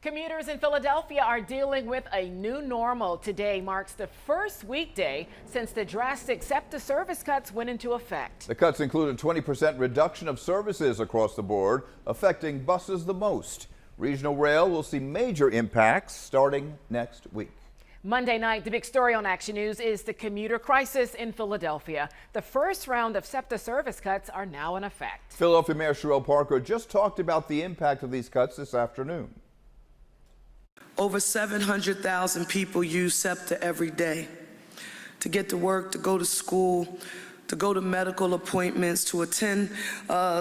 Commuters in Philadelphia are dealing with a new normal. Today marks the first weekday since the drastic SEPTA service cuts went into effect. The cuts include a 20% reduction of services across the board, affecting buses the most. Regional Rail will see major impacts starting next week. Monday night, the big story on Action News is the commuter crisis in Philadelphia. The first round of SEPTA service cuts are now in effect. Philadelphia Mayor Sherelle Parker just talked about the impact of these cuts this afternoon. Over 700,000 people use SEPTA every day to get to work, to go to school, to go to medical appointments, to attend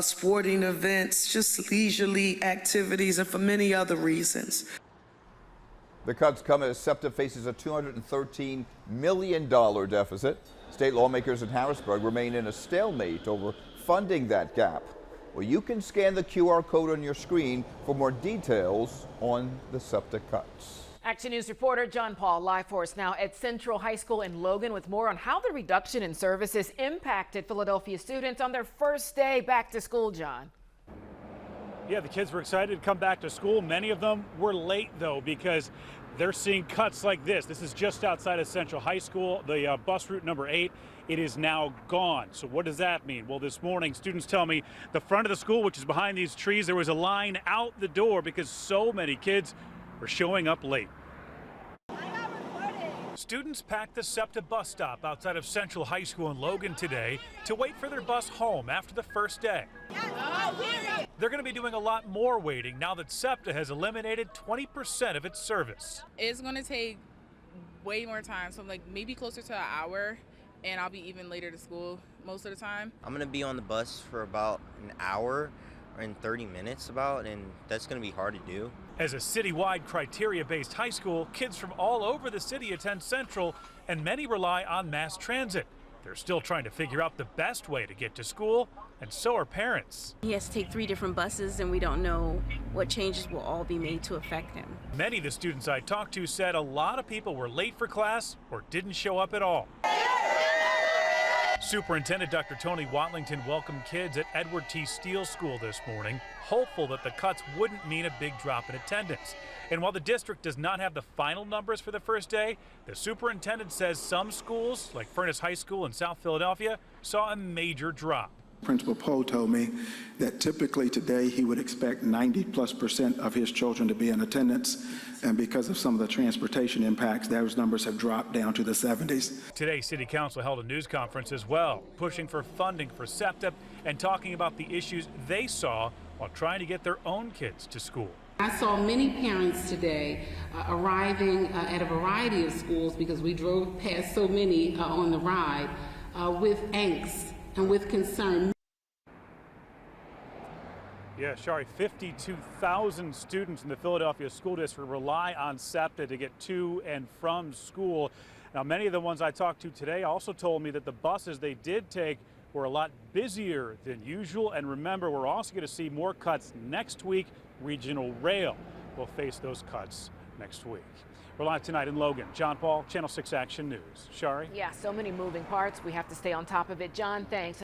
sporting events, just leisurely activities, and for many other reasons. The cuts come as SEPTA faces a $213 million deficit. State lawmakers in Harrisburg remain in a stalemate over funding that gap. Well, you can scan the QR code on your screen for more details on the SEPTA cuts. Action News reporter John Paul live for us now at Central High School in Logan with more on how the reduction in services impacted Philadelphia students on their first day back to school. John. Yeah, the kids were excited to come back to school. Many of them were late, though, because they're seeing cuts like this. This is just outside of Central High School, the bus route number 8. It is now gone. So what does that mean? Well, this morning, students tell me the front of the school, which is behind these trees, there was a line out the door because so many kids were showing up late. Students packed the SEPTA bus stop outside of Central High School in Logan today to wait for their bus home after the first day. They're going to be doing a lot more waiting now that SEPTA has eliminated 20% of its service. It's going to take way more time, so like maybe closer to an hour, and I'll be even later to school most of the time. I'm going to be on the bus for about an hour and 30 minutes and that's going to be hard to do. As a citywide criteria-based high school, kids from all over the city attend Central, and many rely on mass transit. They're still trying to figure out the best way to get to school, and so are parents. He has to take 3 different buses, and we don't know what changes will all be made to affect him. Many of the students I talked to said a lot of people were late for class or didn't show up at all. Superintendent Dr. Tony Watlington welcomed kids at Edward T. Steele School this morning, hopeful that the cuts wouldn't mean a big drop in attendance. And while the district does not have the final numbers for the first day, the superintendent says some schools, like Furnace High School in South Philadelphia, saw a major drop. Principal Poe told me that typically today he would expect 90+% of his children to be in attendance, and because of some of the transportation impacts, those numbers have dropped down to the 70s. Today, City Council held a news conference as well, pushing for funding for SEPTA and talking about the issues they saw while trying to get their own kids to school. I saw many parents today arriving at a variety of schools because we drove past so many on the ride with angst and with concern. Yeah, Shari, 52,000 students in the Philadelphia School District rely on SEPTA to get to and from school. Now, many of the ones I talked to today also told me that the buses they did take were a lot busier than usual. And remember, we're also going to see more cuts next week. Regional Rail will face those cuts next week. We're live tonight in Logan. John Paul, Channel 6 Action News. Shari? Yeah, so many moving parts. We have to stay on top of it. John, thanks.